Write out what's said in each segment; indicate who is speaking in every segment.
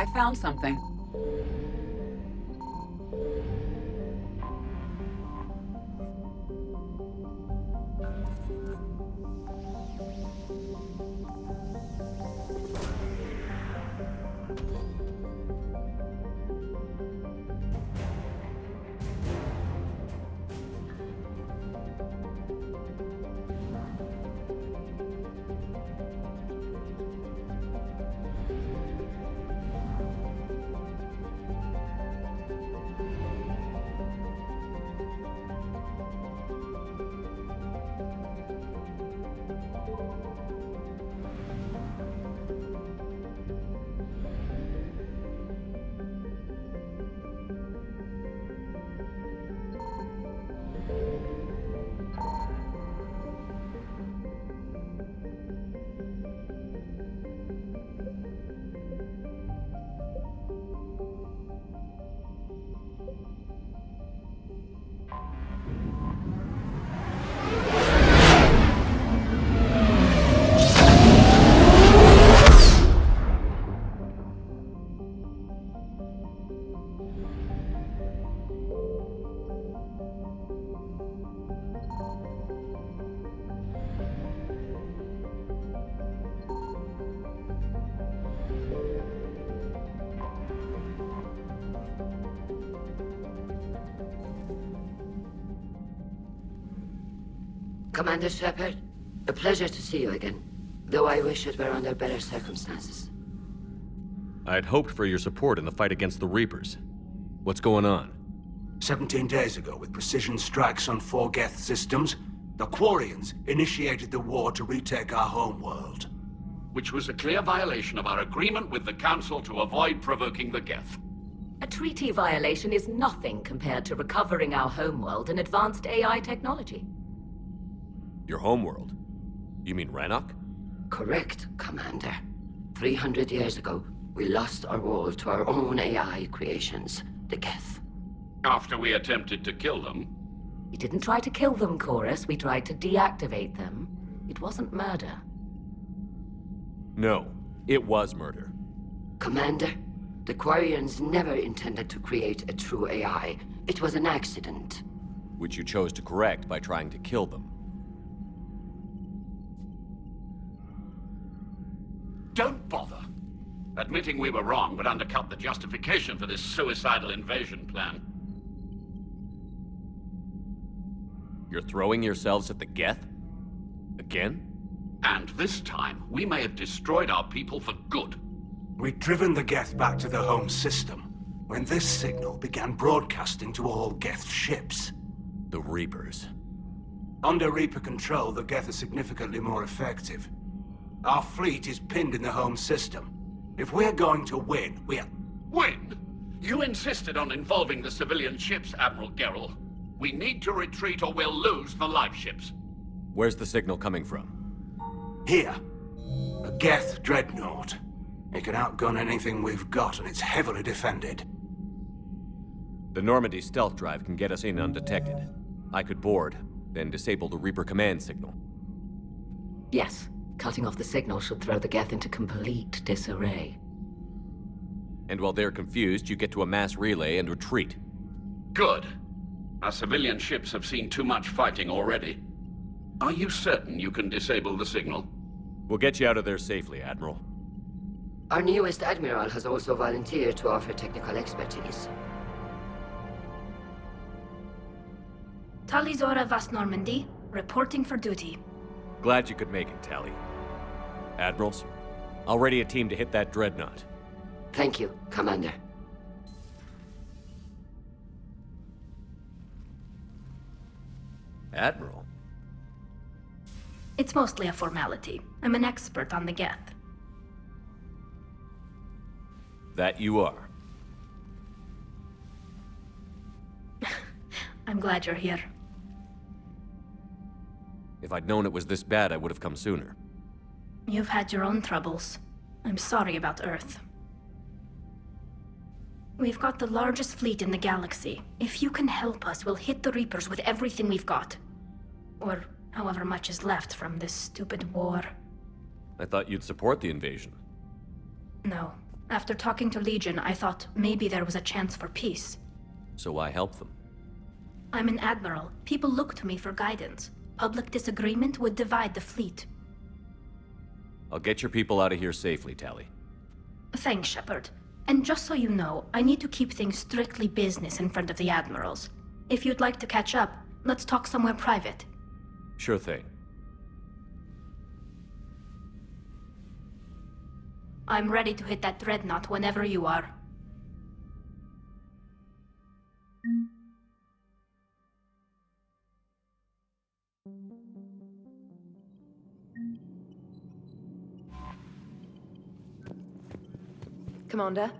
Speaker 1: I found something.
Speaker 2: Commander Shepard, a pleasure to see you again. Though I wish it were under better circumstances.
Speaker 3: I'd hoped for your support in the fight against the Reapers. What's going on?
Speaker 4: 17 days ago, with precision strikes on 4 Geth systems, the Quarians initiated the war to retake our homeworld.
Speaker 5: Which was a clear violation of our agreement with the Council to avoid provoking the Geth.
Speaker 2: A treaty violation is nothing compared to recovering our homeworld and advanced AI technology.
Speaker 3: Your homeworld? You mean Rannoch?
Speaker 2: Correct, Commander. 300 years ago, we lost our world to our own AI creations, the Geth.
Speaker 5: After we attempted to kill them.
Speaker 2: We didn't try to kill them, Chorus. We tried to deactivate them. It wasn't murder.
Speaker 3: No, it was murder.
Speaker 2: Commander, the Quarians never intended to create a true AI. It was an accident.
Speaker 3: Which you chose to correct by trying to kill them.
Speaker 5: Don't bother. Admitting we were wrong would undercut the justification for this suicidal invasion plan.
Speaker 3: You're throwing yourselves at the Geth? Again?
Speaker 5: And this time, we may have destroyed our people for good.
Speaker 4: We'd driven the Geth back to the home system, when this signal began broadcasting to all Geth ships.
Speaker 3: The Reapers.
Speaker 4: Under Reaper control, the Geth are significantly more effective. Our fleet is pinned in the home system. If we're going to win,
Speaker 5: Win? You insisted on involving the civilian ships, Admiral Gerrel. We need to retreat or we'll lose the live ships.
Speaker 3: Where's the signal coming from?
Speaker 4: Here. A Geth dreadnought. It can outgun anything we've got, and it's heavily defended.
Speaker 3: The Normandy stealth drive can get us in undetected. I could board, then disable the Reaper command signal.
Speaker 2: Yes. Cutting off the signal should throw the Geth into complete disarray.
Speaker 3: And while they're confused, you get to a mass relay and retreat.
Speaker 5: Good. Our civilian ships have seen too much fighting already. Are you certain you can disable the signal?
Speaker 3: We'll get you out of there safely, Admiral.
Speaker 2: Our newest Admiral has also volunteered to offer technical expertise.
Speaker 6: Talizora Vast Normandy, reporting for duty.
Speaker 3: Glad you could make it, Tally. Admirals, I'll ready a team to hit that dreadnought.
Speaker 2: Thank you, Commander.
Speaker 3: Admiral?
Speaker 6: It's mostly a formality. I'm an expert on the Geth.
Speaker 3: That you are.
Speaker 6: I'm glad you're here.
Speaker 3: If I'd known it was this bad, I would have come sooner.
Speaker 6: You've had your own troubles. I'm sorry about Earth. We've got the largest fleet in the galaxy. If you can help us, we'll hit the Reapers with everything we've got. Or however much is left from this stupid war.
Speaker 3: I thought you'd support the invasion.
Speaker 6: No, After talking to Legion, I thought maybe there was a chance for peace.
Speaker 3: So I help them.
Speaker 6: I'm an admiral. People look to me for guidance. Public disagreement would divide the fleet.
Speaker 3: I'll get your people out of here safely, Tali.
Speaker 6: Thanks, Shepard. And just so you know, I need to keep things strictly business in front of the admirals. If you'd like to catch up, let's talk somewhere private.
Speaker 3: Sure thing.
Speaker 6: I'm ready to hit that dreadnought whenever you are.
Speaker 1: Commander?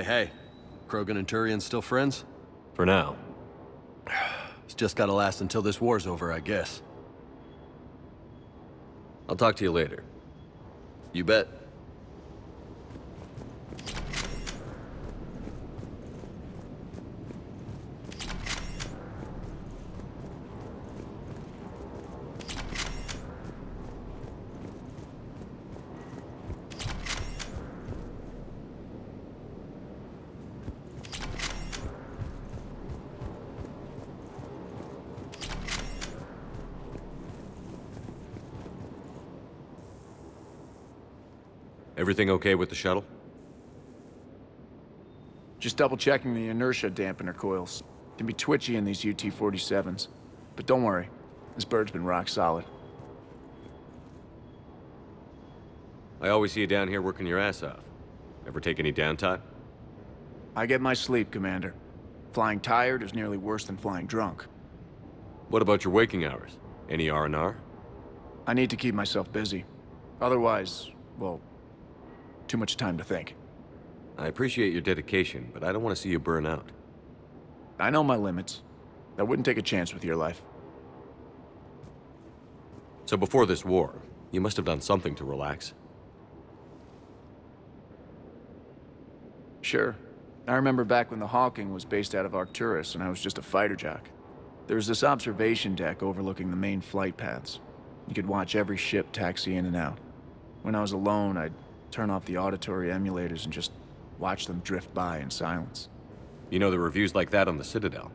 Speaker 1: Hey. Krogan and Turian still friends?
Speaker 3: For now.
Speaker 1: It's just gotta last until this war's over, I guess.
Speaker 3: I'll talk to you later.
Speaker 1: You bet.
Speaker 3: Everything okay with the shuttle?
Speaker 7: Just double checking the inertia dampener coils. Can be twitchy in these UT-47s. But don't worry, this bird's been rock solid.
Speaker 3: I always see you down here working your ass off. Ever take any downtime?
Speaker 7: I get my sleep, Commander. Flying tired is nearly worse than flying drunk.
Speaker 3: What about your waking hours? Any R&R?
Speaker 7: I need to keep myself busy. Otherwise, well, too much time to think.
Speaker 3: I appreciate your dedication, but I don't want to see you burn out.
Speaker 7: I know my limits. I wouldn't take a chance with your life.
Speaker 3: So before this war, you must have done something to relax.
Speaker 7: Sure. I remember back when the Hawking was based out of Arcturus and I was just a fighter jock. There was this observation deck overlooking the main flight paths. You could watch every ship taxi in and out. When I was alone, I'd turn off the auditory emulators and just watch them drift by in silence.
Speaker 3: You know, there are reviews like that on the Citadel.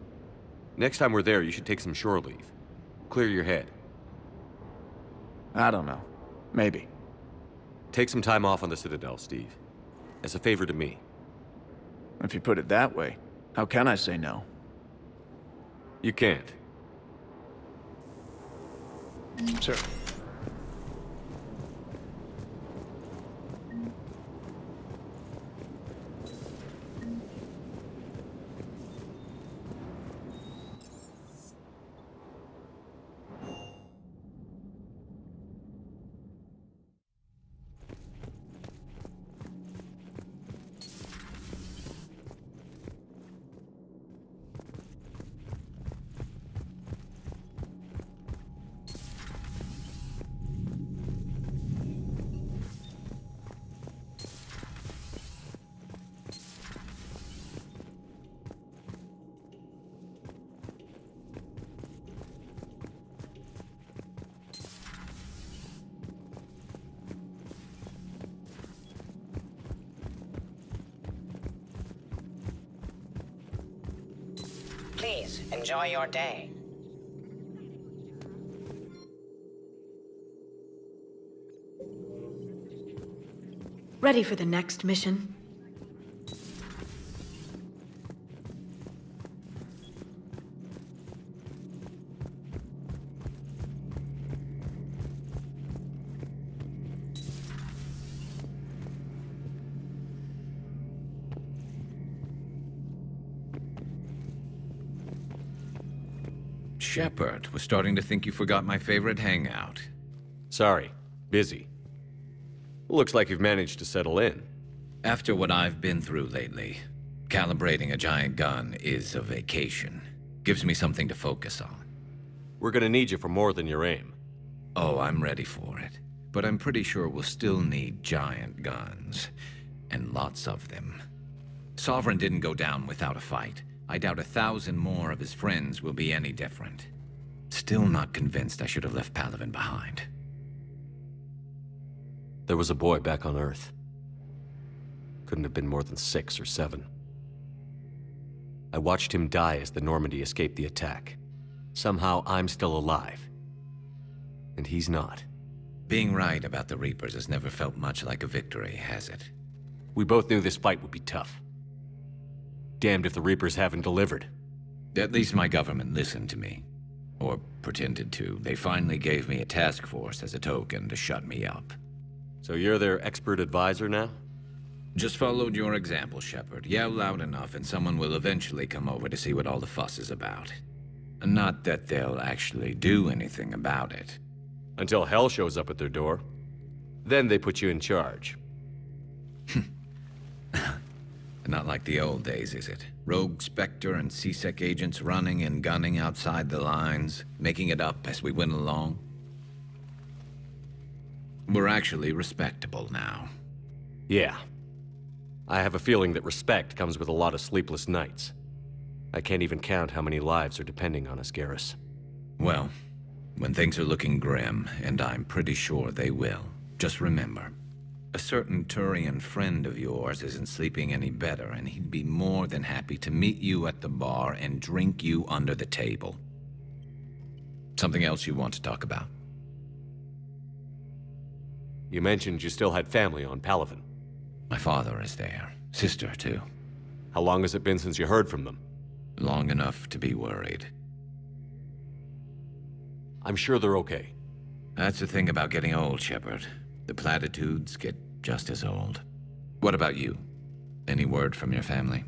Speaker 3: Next time we're there, you should take some shore leave. Clear your head.
Speaker 7: I don't know. Maybe.
Speaker 3: Take some time off on the Citadel, Steve. As a favor to me.
Speaker 7: If you put it that way, how can I say no?
Speaker 3: You can't.
Speaker 7: Sir.
Speaker 8: Please, enjoy your day.
Speaker 9: Ready for the next mission?
Speaker 10: Shepard, was starting to think you forgot my favorite hangout.
Speaker 3: Sorry. Busy. Looks like you've managed to settle in.
Speaker 10: After what I've been through lately, calibrating a giant gun is a vacation. Gives me something to focus on.
Speaker 3: We're gonna need you for more than your aim.
Speaker 10: Oh, I'm ready for it. But I'm pretty sure we'll still need giant guns. And lots of them. Sovereign didn't go down without a fight. I doubt 1,000 more of his friends will be any different. Still not convinced I should have left Palaven behind.
Speaker 3: There was a boy back on Earth. Couldn't have been more than 6 or 7. I watched him die as the Normandy escaped the attack. Somehow I'm still alive. And he's not.
Speaker 10: Being right about the Reapers has never felt much like a victory, has it?
Speaker 3: We both knew this fight would be tough. Damned if the Reapers haven't delivered.
Speaker 10: At least my government listened to me. Or pretended to. They finally gave me a task force as a token to shut me up.
Speaker 3: So you're their expert advisor now?
Speaker 10: Just followed your example, Shepard. Yell loud enough and someone will eventually come over to see what all the fuss is about. Not that they'll actually do anything about it.
Speaker 3: Until hell shows up at their door. Then they put you in charge.
Speaker 10: Not like the old days, is it? Rogue Spectre and C-Sec agents running and gunning outside the lines, making it up as we went along. We're actually respectable now.
Speaker 3: Yeah. I have a feeling that respect comes with a lot of sleepless nights. I can't even count how many lives are depending on us, Garrus.
Speaker 10: Well, when things are looking grim, and I'm pretty sure they will, just remember, a certain Turian friend of yours isn't sleeping any better, and he'd be more than happy to meet you at the bar and drink you under the table. Something else you want to talk about?
Speaker 3: You mentioned you still had family on Palaven.
Speaker 10: My father is there. Sister, too.
Speaker 3: How long has it been since you heard from them?
Speaker 10: Long enough to be worried.
Speaker 3: I'm sure they're okay.
Speaker 10: That's the thing about getting old, Shepard. The platitudes get just as old. What about you? Any word from your family?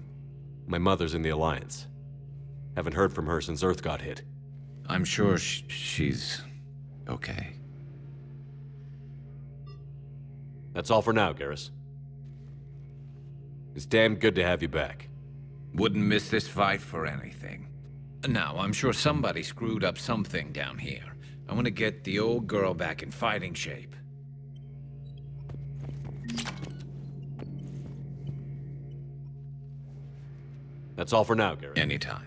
Speaker 3: My mother's in the Alliance. Haven't heard from her since Earth got hit.
Speaker 10: I'm sure she's okay.
Speaker 3: That's all for now, Garrus. It's damn good to have you back.
Speaker 10: Wouldn't miss this fight for anything. Now, I'm sure somebody screwed up something down here. I want to get the old girl back in fighting shape.
Speaker 3: That's all for now, Garrus.
Speaker 10: Anytime.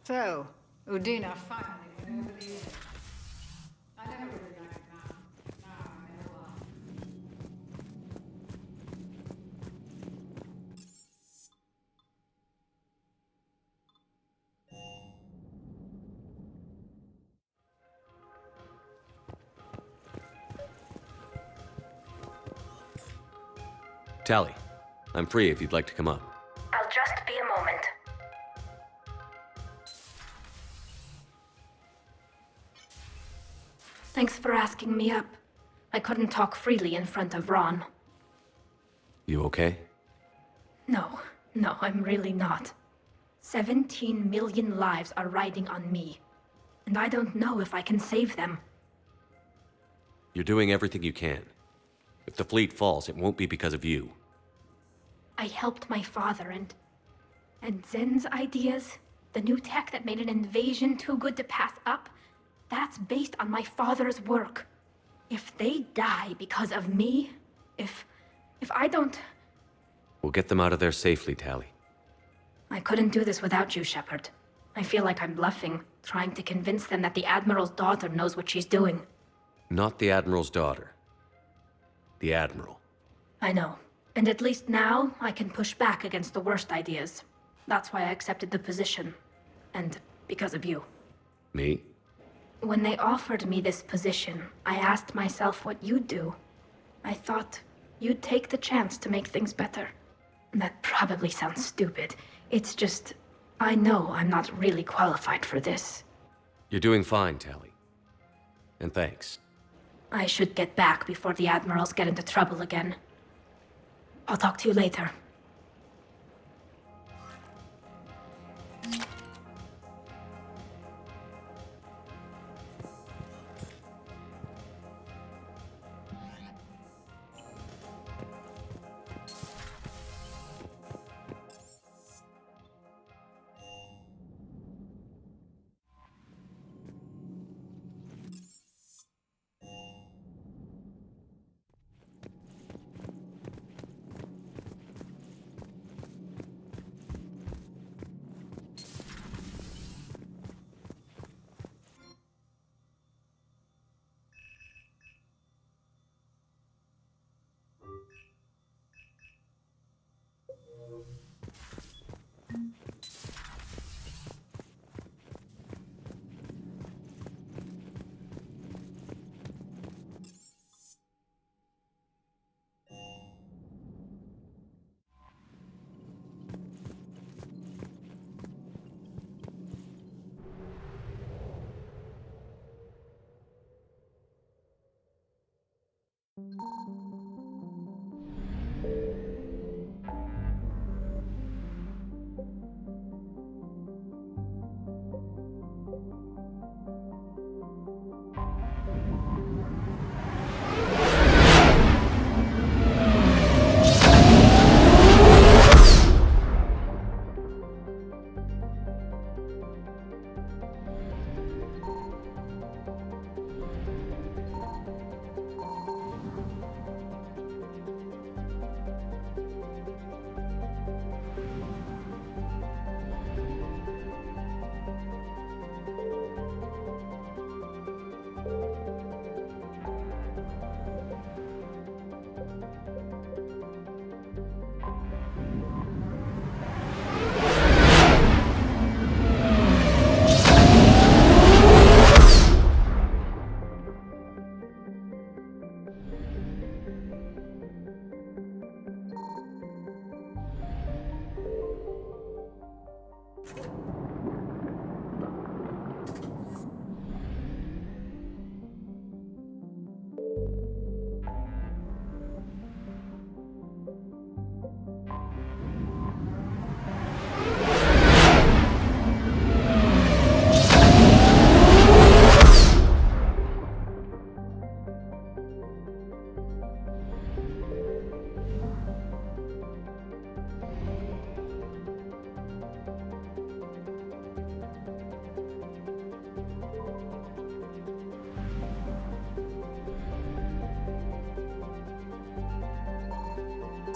Speaker 11: So, Udina finally knew who he is. I never really liked him. Now I know why.
Speaker 3: Tali, I'm free if you'd like to come up.
Speaker 6: I'll just be a moment. Thanks for asking me up. I couldn't talk freely in front of Ron.
Speaker 3: You okay?
Speaker 6: No, I'm really not. 17 million lives are riding on me. And I don't know if I can save them.
Speaker 3: You're doing everything you can. If the fleet falls, it won't be because of you.
Speaker 6: I helped my father and Zen's ideas, the new tech that made an invasion too good to pass up, that's based on my father's work. If they die because of me, if I don't...
Speaker 3: We'll get them out of there safely, Tali.
Speaker 6: I couldn't do this without you, Shepard. I feel like I'm bluffing, trying to convince them that the Admiral's daughter knows what she's doing.
Speaker 3: Not the Admiral's daughter. The Admiral.
Speaker 6: I know. And at least now, I can push back against the worst ideas. That's why I accepted the position. And because of you.
Speaker 3: Me?
Speaker 6: When they offered me this position, I asked myself what you'd do. I thought you'd take the chance to make things better. That probably sounds stupid. It's just, I know I'm not really qualified for this.
Speaker 3: You're doing fine, Tali. And thanks.
Speaker 6: I should get back before the Admirals get into trouble again. I'll talk to you later.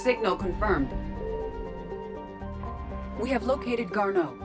Speaker 12: Signal confirmed. We have located Garneau.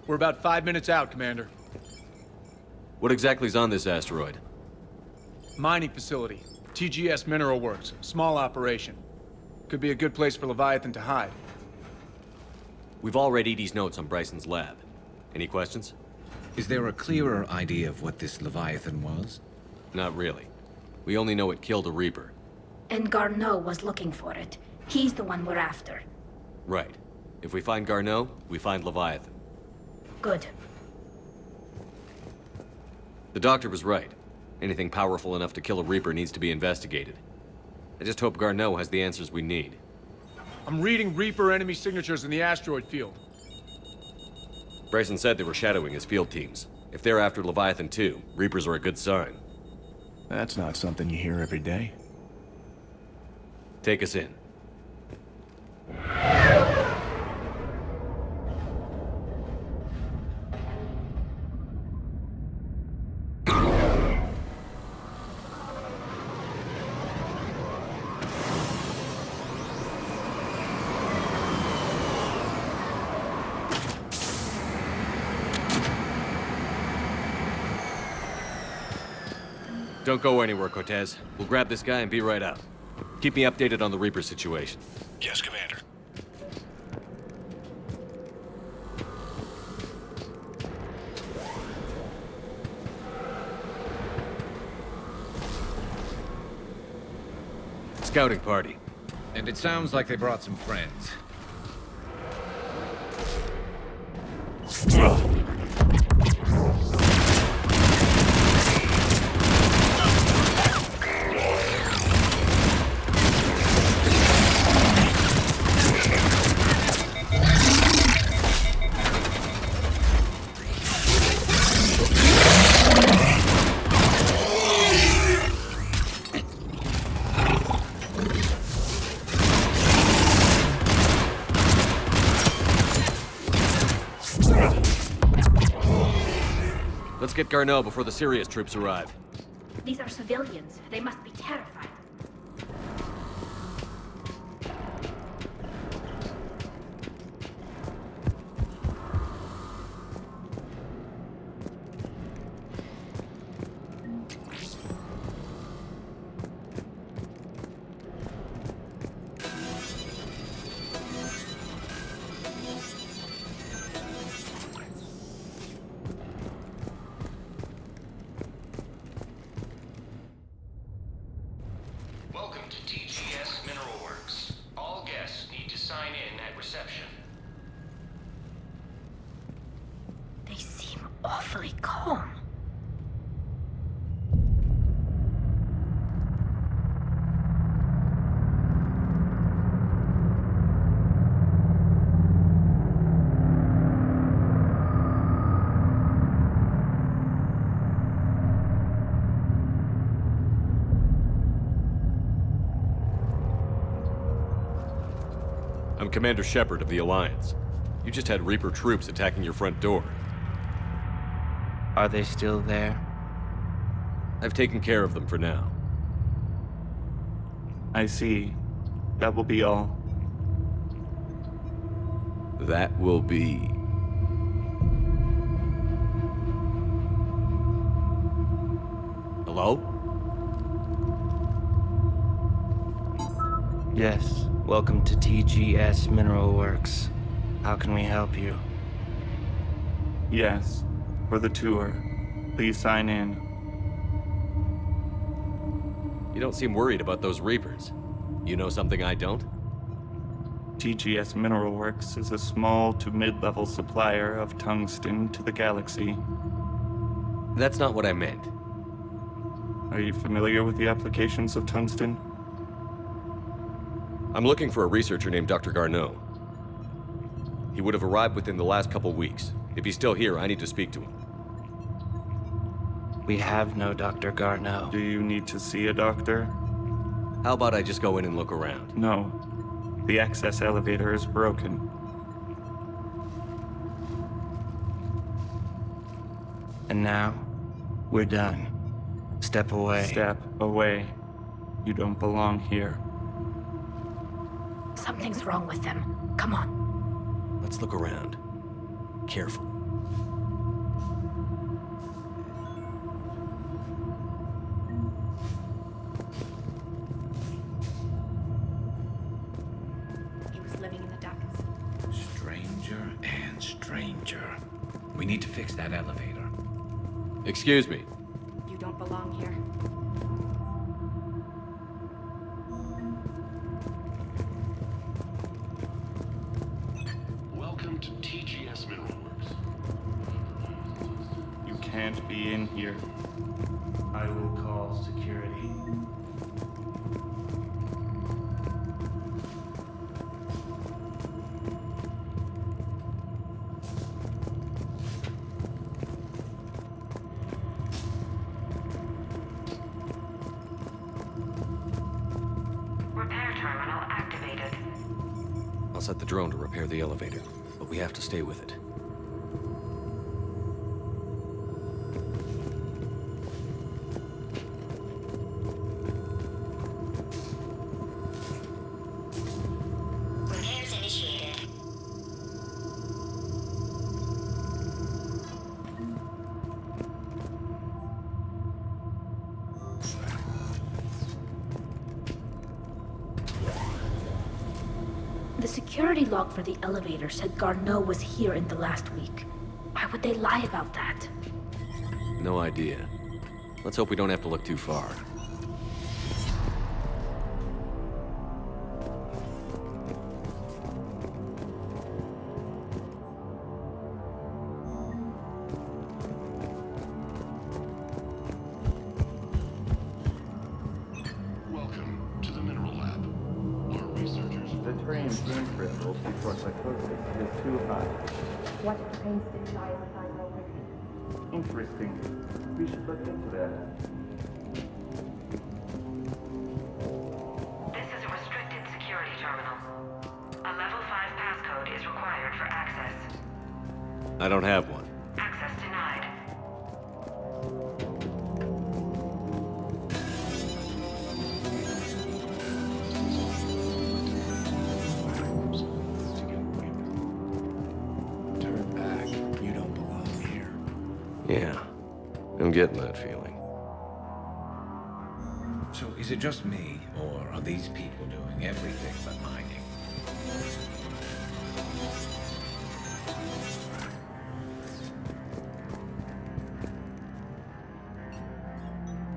Speaker 7: We're about 5 minutes out, Commander.
Speaker 3: What exactly is on this asteroid?
Speaker 7: Mining facility. TGS Mineral Works. Small operation. Could be a good place for Leviathan to hide.
Speaker 3: We've all read Edie's notes on Bryson's lab. Any questions?
Speaker 10: Is there a clearer idea of what this Leviathan was?
Speaker 3: Not really. We only know it killed a Reaper.
Speaker 6: And Garneau was looking for it. He's the one we're after.
Speaker 3: Right. If we find Garneau, we find Leviathan.
Speaker 6: Good.
Speaker 3: The doctor was right. Anything powerful enough to kill a Reaper needs to be investigated. I just hope Garneau has the answers we need.
Speaker 7: I'm reading Reaper enemy signatures in the asteroid field.
Speaker 3: Bryson said they were shadowing his field teams. If they're after Leviathan too, Reapers are a good sign.
Speaker 7: That's not something you hear every day.
Speaker 3: Take us in. Don't go anywhere, Cortez. We'll grab this guy and be right out. Keep me updated on the Reaper situation.
Speaker 13: Yes, Commander.
Speaker 3: Scouting party.
Speaker 10: And it sounds like they brought some friends.
Speaker 3: Let's get Garneau before the Sirius troops arrive.
Speaker 6: These are civilians. They must be terrified.
Speaker 13: Welcome to TGS Mineral Works. All guests need to sign in at reception.
Speaker 6: They seem awfully calm.
Speaker 3: I'm Commander Shepard of the Alliance. You just had Reaper troops attacking your front door.
Speaker 14: Are they still there?
Speaker 3: I've taken care of them for now.
Speaker 15: I see. That will be all.
Speaker 3: That will be... Hello?
Speaker 14: Yes. Welcome to TGS Mineral Works. How can we help you?
Speaker 15: Yes. For the tour. Please sign in.
Speaker 3: You don't seem worried about those Reapers. You know something I don't?
Speaker 15: TGS Mineral Works is a small to mid-level supplier of tungsten to the galaxy.
Speaker 3: That's not what I meant.
Speaker 15: Are you familiar with the applications of tungsten?
Speaker 3: I'm looking for a researcher named Dr. Garneau. He would have arrived within the last couple weeks. If he's still here, I need to speak to him.
Speaker 14: We have no Dr. Garneau.
Speaker 15: Do you need to see a doctor?
Speaker 3: How about I just go in and look around?
Speaker 15: No. The access elevator is broken.
Speaker 14: And now, we're done. Step away.
Speaker 15: Step away. You don't belong here.
Speaker 6: Something's wrong with them. Come on.
Speaker 3: Let's look around. Careful.
Speaker 10: We need to fix that elevator.
Speaker 3: Excuse me.
Speaker 16: You don't belong here.
Speaker 17: Welcome to TGS Mineral Works.
Speaker 15: You can't be in here.
Speaker 14: I will call security.
Speaker 18: Repair terminal activated.
Speaker 3: I'll set the drone to repair the elevator, but we have to stay with it.
Speaker 18: Repairs initiated.
Speaker 6: The security log for the elevator said Garneau was here in the last week. Why would they lie about that?
Speaker 3: No idea. Let's hope we don't have to look too far.
Speaker 17: Welcome to the Mineral Lab. Our researchers...
Speaker 19: The terrain's pain threshold before psychosis is too high.
Speaker 6: What pain stimuli are found already?
Speaker 19: Interesting. We should look into that.
Speaker 18: This is a restricted security terminal. A level 5 passcode is required for access.
Speaker 3: I don't have one.
Speaker 18: Access denied.
Speaker 7: Turn back. You don't belong here.
Speaker 3: Yeah, I'm getting that feeling.
Speaker 10: So is it just me, or are these people doing everything but mining?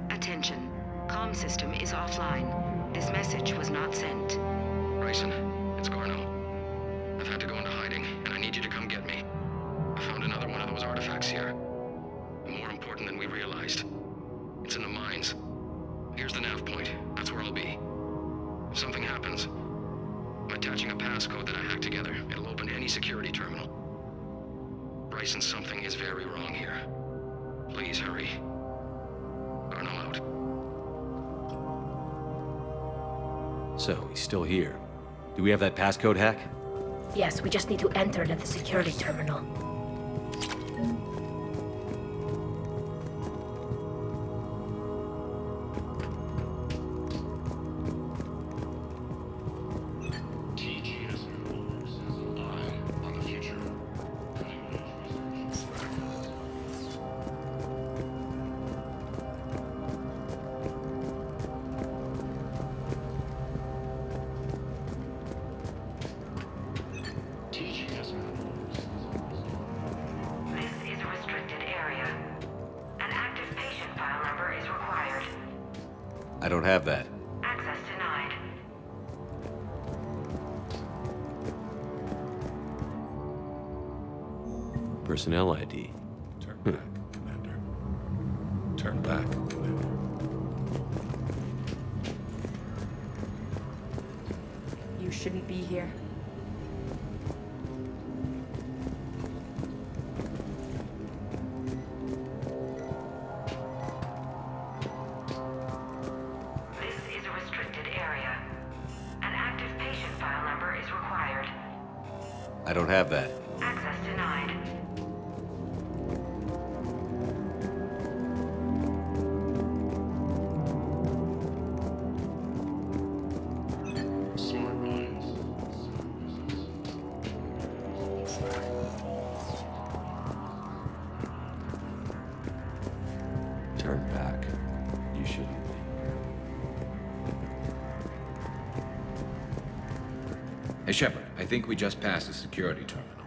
Speaker 18: Attention. Comm system is offline. This message was not sent.
Speaker 13: Bryson, it's Garneau. I've had to go into hiding, and I need you to come get me. I found another one of those artifacts here. More important than we realized. It's in the mines. Here's the nav point. That's where I'll be. If something happens, I'm attaching a passcode that I hacked together. It'll open any security terminal. Bryson, something is very wrong here. Please hurry. Garneau out.
Speaker 3: So, he's still here. Do we have that passcode hack?
Speaker 6: Yes, we just need to enter it at the security terminal.
Speaker 17: TGS Mineral Works has an eye on the future. Cutting-edge research. TGS Mineral Works
Speaker 18: This is a restricted area. An active patient file number is required.
Speaker 3: I don't have that.
Speaker 18: Access denied.
Speaker 3: Personnel ID.
Speaker 20: Turn back, Commander. Turn back, Commander.
Speaker 16: You shouldn't be here.
Speaker 18: This is a restricted area. An active patient file number is required.
Speaker 3: I don't have that.
Speaker 18: Access denied.
Speaker 17: Smart minds.
Speaker 3: Turn back. You shouldn't be.
Speaker 10: Hey, Shepard, I think we just passed the security terminal.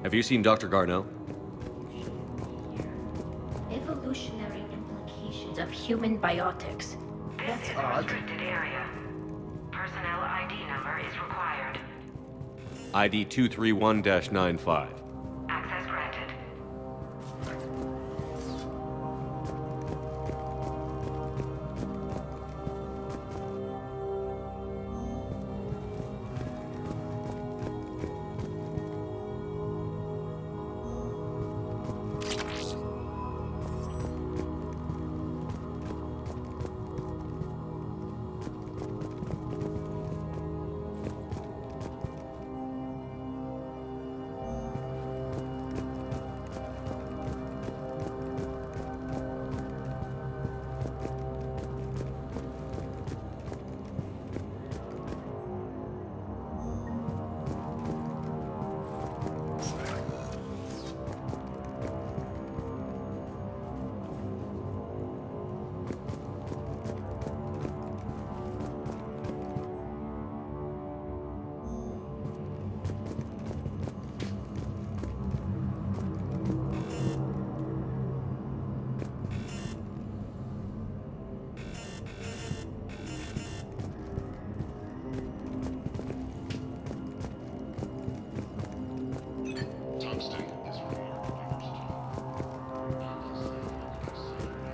Speaker 3: Have you seen Dr. Garneau?
Speaker 6: Evolutionary implications of human biotics. That's
Speaker 18: This is a
Speaker 6: odd.
Speaker 18: restricted area. Personnel ID number is required.
Speaker 3: ID 231-95.
Speaker 18: Access granted.
Speaker 17: Tungsten is remarkably versatile.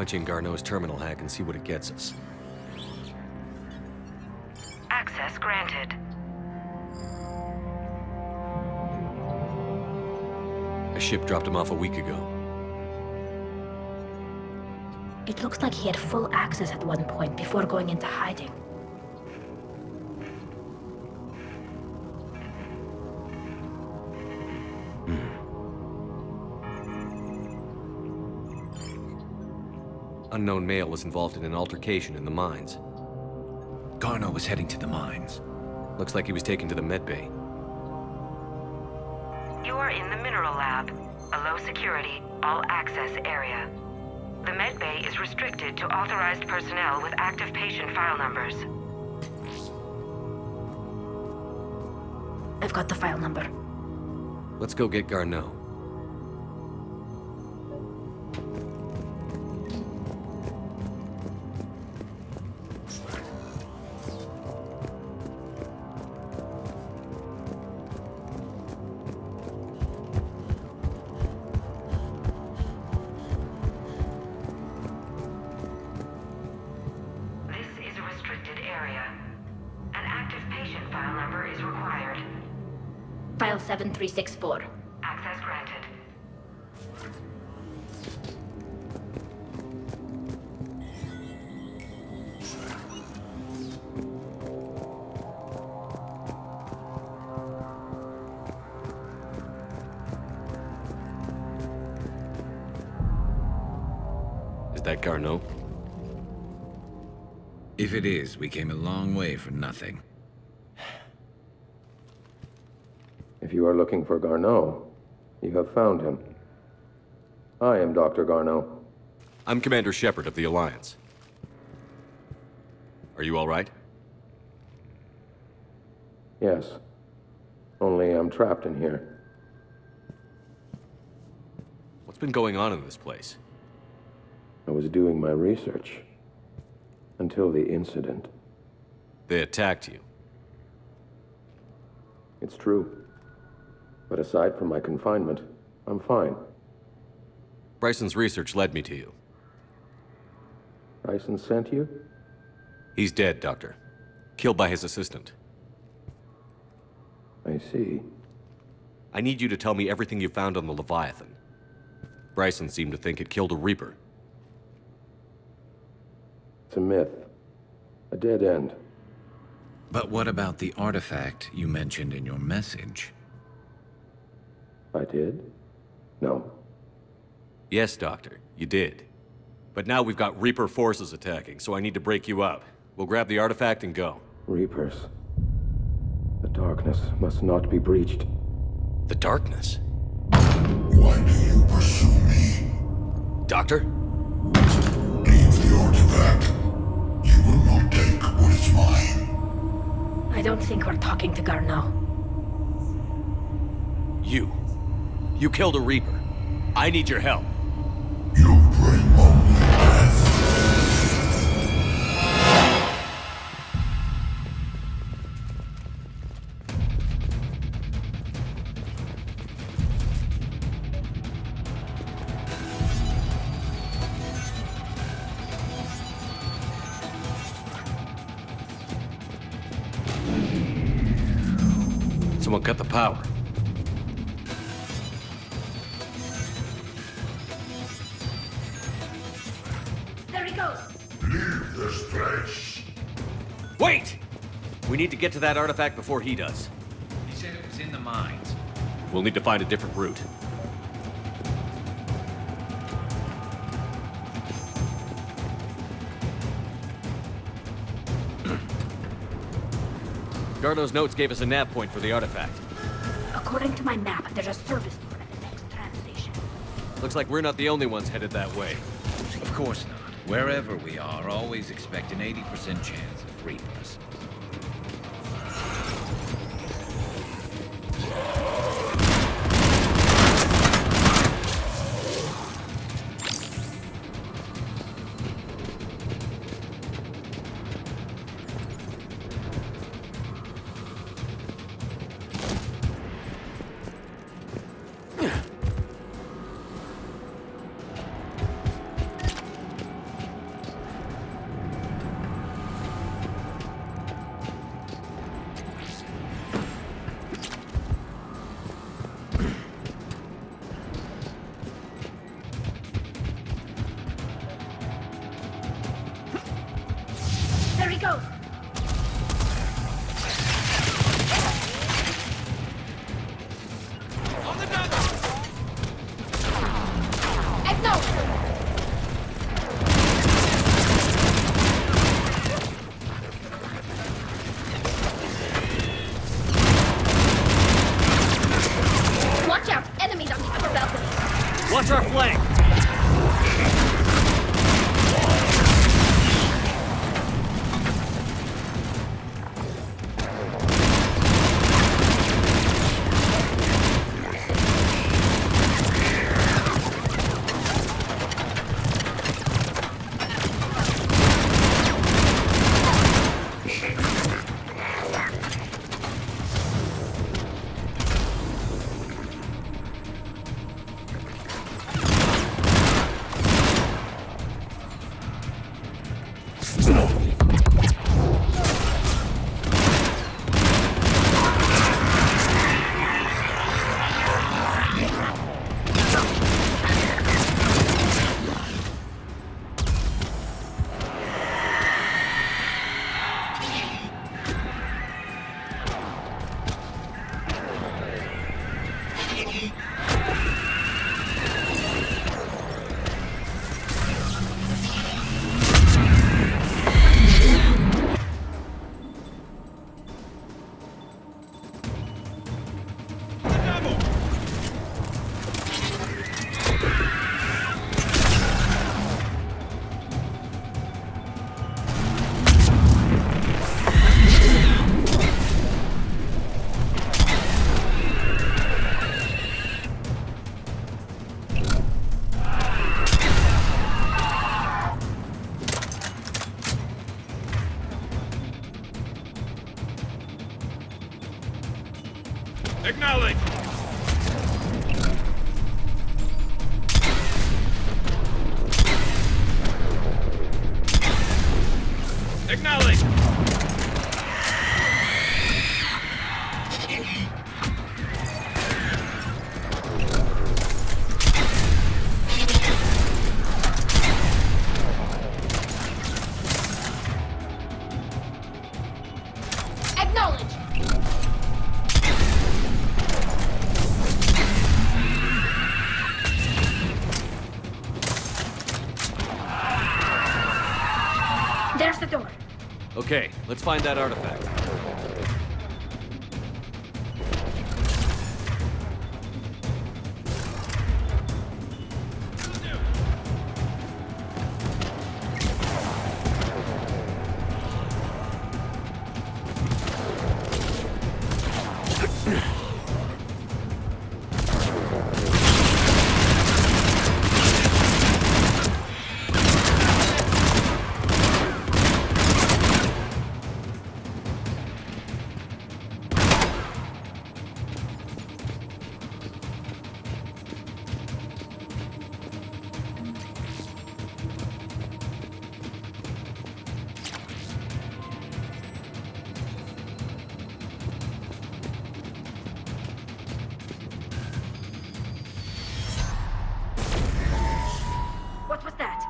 Speaker 3: Punch in Garneau's terminal hack and see what it gets us.
Speaker 18: Access granted.
Speaker 3: A ship dropped him off a week ago.
Speaker 6: It looks like he had full access at one point before going into hiding.
Speaker 3: Unknown male was involved in an altercation in the mines.
Speaker 10: Garneau was heading to the mines.
Speaker 3: Looks like he was taken to the medbay.
Speaker 18: You are in the mineral lab, a low security, all access area. The medbay is restricted to authorized personnel with active patient file numbers.
Speaker 6: I've got the file number.
Speaker 3: Let's go get Garneau.
Speaker 18: This is a restricted area. An active patient file number is required.
Speaker 6: File 7364.
Speaker 18: Access granted.
Speaker 3: Is that Garneau?
Speaker 10: If it is, we came a long way for nothing.
Speaker 19: If you are looking for Garneau, you have found him. I am Dr. Garneau.
Speaker 3: I'm Commander Shepard of the Alliance. Are you all right?
Speaker 19: Yes. Only I'm trapped in here.
Speaker 3: What's been going on in this place?
Speaker 19: I was doing my research. Until the incident.
Speaker 3: They attacked you.
Speaker 19: It's true. But aside from my confinement, I'm fine.
Speaker 3: Bryson's research led me to you.
Speaker 19: Bryson sent you?
Speaker 3: He's dead, Doctor. Killed by his assistant.
Speaker 19: I see.
Speaker 3: I need you to tell me everything you found on the Leviathan. Bryson seemed to think it killed a Reaper.
Speaker 19: It's a myth. A dead end.
Speaker 10: But what about the artifact you mentioned in your message?
Speaker 19: I did? No.
Speaker 3: Yes, Doctor, you did. But now we've got Reaper forces attacking, so I need to break you up. We'll grab the artifact and go.
Speaker 19: Reapers. The darkness must not be breached.
Speaker 3: The darkness?
Speaker 17: Why do you pursue me?
Speaker 3: Doctor?
Speaker 17: Leave the artifact. You will not take what is mine.
Speaker 6: I don't think we're talking to Garneau.
Speaker 3: You killed a Reaper. I need your help.
Speaker 17: You bring only death.
Speaker 3: Someone cut the power.
Speaker 6: There he goes!
Speaker 17: Leave this place.
Speaker 3: Wait! We need to get to that artifact before he does.
Speaker 10: He said it was in the mines.
Speaker 3: We'll need to find a different route. Garneau's notes gave us a nav point for the artifact.
Speaker 6: According to my map, there's a service door at the next tram station.
Speaker 3: Looks like we're not the only ones headed that way.
Speaker 10: Of course not. Wherever we are, always expect an 80% chance of Reapers.
Speaker 6: There he goes!
Speaker 3: On the dagger!
Speaker 6: Watch out! Enemies on the upper balcony!
Speaker 3: Watch our flank!
Speaker 15: Acknowledge! Acknowledge!
Speaker 6: Acknowledge! There's the door.
Speaker 3: Okay, let's find that artifact.
Speaker 6: What was that?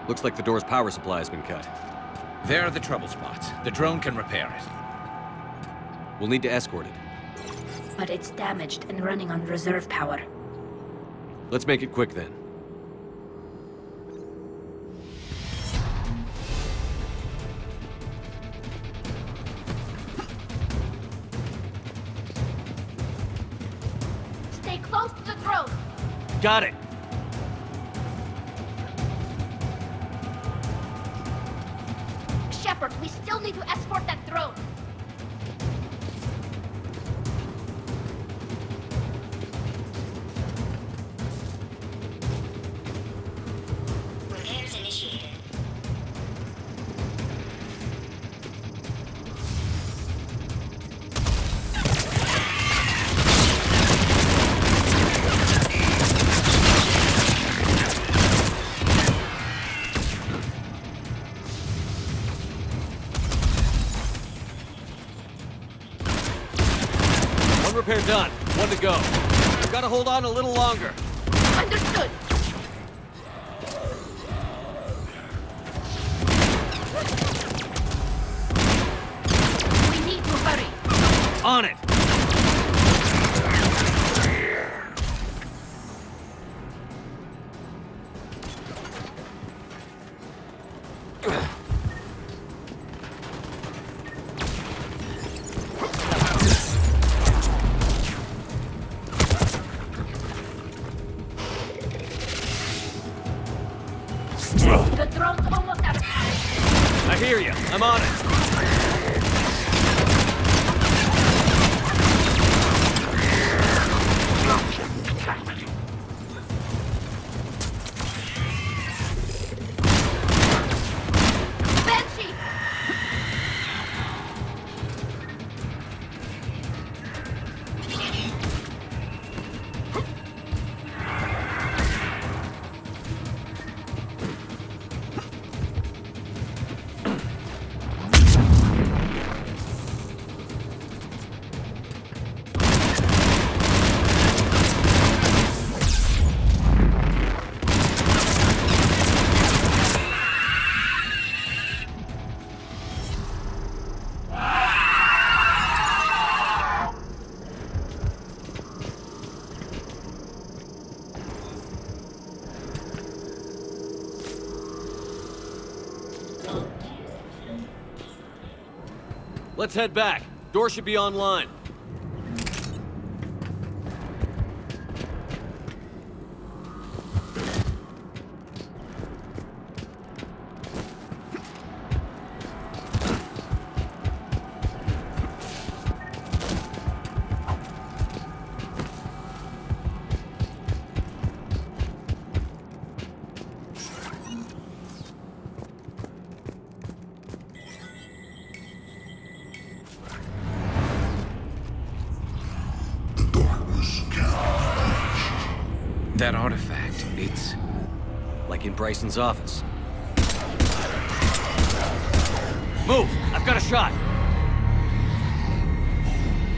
Speaker 3: Looks like the door's power supply has been cut.
Speaker 10: There are the trouble spots. The drone can repair it.
Speaker 3: We'll need to escort it.
Speaker 6: But it's damaged and running on reserve power.
Speaker 3: Let's make it quick then.
Speaker 6: Stay close to the drone.
Speaker 3: Got it!
Speaker 6: Shepard, we still need to escort that drone.
Speaker 18: Repairs initiated.
Speaker 3: One repair done. One to go. Gotta hold on a little longer.
Speaker 6: Understood. We need to hurry.
Speaker 3: On it!
Speaker 6: The drone's almost out of power.
Speaker 3: I hear you. I'm on it.
Speaker 6: Banshee!
Speaker 3: Let's head back. Door should be online.
Speaker 10: That artifact, it's...
Speaker 3: Like in Bryson's office. Move! I've got a shot!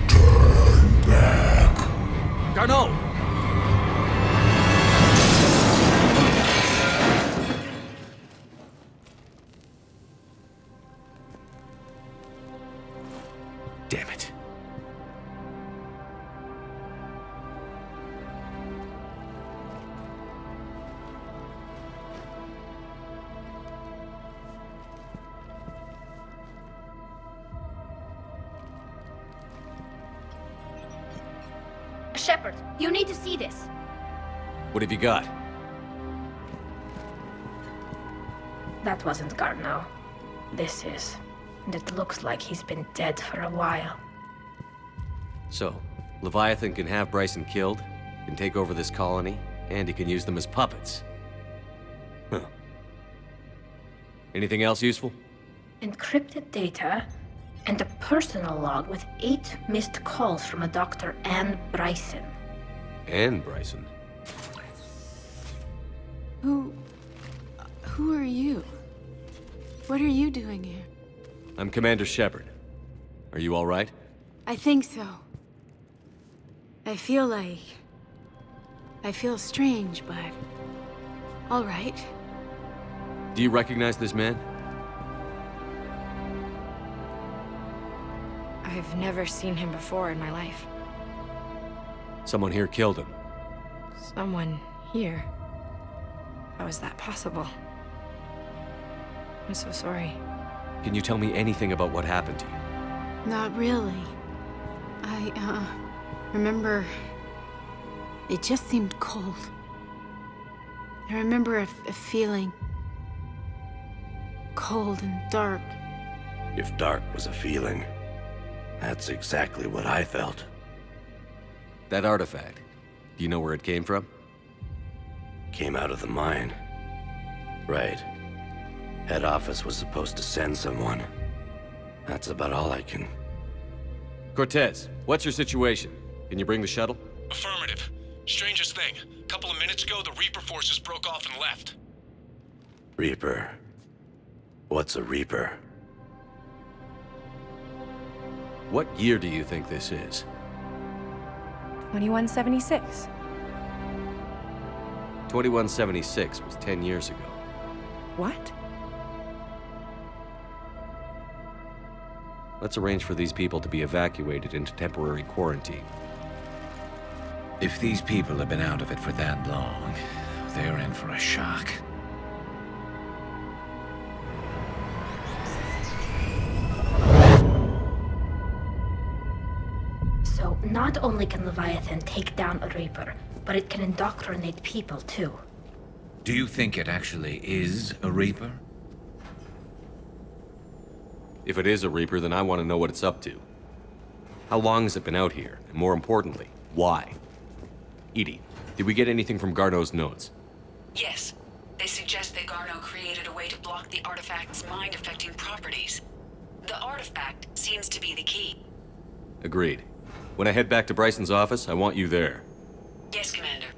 Speaker 20: Turn back.
Speaker 3: Garneau! Damn it.
Speaker 6: Shepard, you need to see this.
Speaker 3: What have you got?
Speaker 6: That wasn't Garneau. This is. And it looks like he's been dead for a while.
Speaker 3: So, Leviathan can have Bryson killed, can take over this colony, and he can use them as puppets. Huh. Anything else useful?
Speaker 6: Encrypted data, and a personal log with 8 missed calls from a Dr. Anne Bryson.
Speaker 3: Anne Bryson?
Speaker 21: Who are you? What are you doing here?
Speaker 3: I'm Commander Shepard. Are you all right?
Speaker 21: I think so. I feel strange, but... all right.
Speaker 3: Do you recognize this man?
Speaker 16: I've never seen him before in my life.
Speaker 3: Someone here killed him.
Speaker 16: Someone here? How is that possible? I'm so sorry.
Speaker 3: Can you tell me anything about what happened to you?
Speaker 21: Not really. I remember... it just seemed cold. I remember a feeling... cold and dark.
Speaker 22: If dark was a feeling, that's exactly what I felt.
Speaker 3: That artifact, do you know where it came from?
Speaker 22: Came out of the mine. Right. Head office was supposed to send someone. That's about all I can...
Speaker 3: Cortez, what's your situation? Can you bring the shuttle?
Speaker 17: Affirmative. Strangest thing. A couple of minutes ago, the Reaper forces broke off and left.
Speaker 22: Reaper. What's a Reaper?
Speaker 3: What year do you think this is?
Speaker 16: 2176.
Speaker 3: 2176 was 10 years ago.
Speaker 16: What?
Speaker 3: Let's arrange for these people to be evacuated into temporary quarantine.
Speaker 10: If these people have been out of it for that long, they're in for a shock.
Speaker 6: So, not only can Leviathan take down a Reaper, but it can indoctrinate people too.
Speaker 10: Do you think it actually is a Reaper?
Speaker 3: If it is a Reaper, then I want to know what it's up to. How long has it been out here? And more importantly, why? EDI, did we get anything from Garneau's notes?
Speaker 12: Yes. They suggest that Garneau created a way to block the artifact's mind-affecting properties. The artifact seems to be the key.
Speaker 3: Agreed. When I head back to Bryson's office, I want you there.
Speaker 12: Yes, Commander.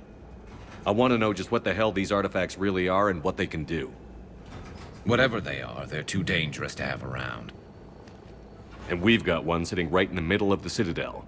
Speaker 3: I want to know just what the hell these artifacts really are and what they can do.
Speaker 10: Whatever they are, they're too dangerous to have around.
Speaker 3: And we've got one sitting right in the middle of the Citadel.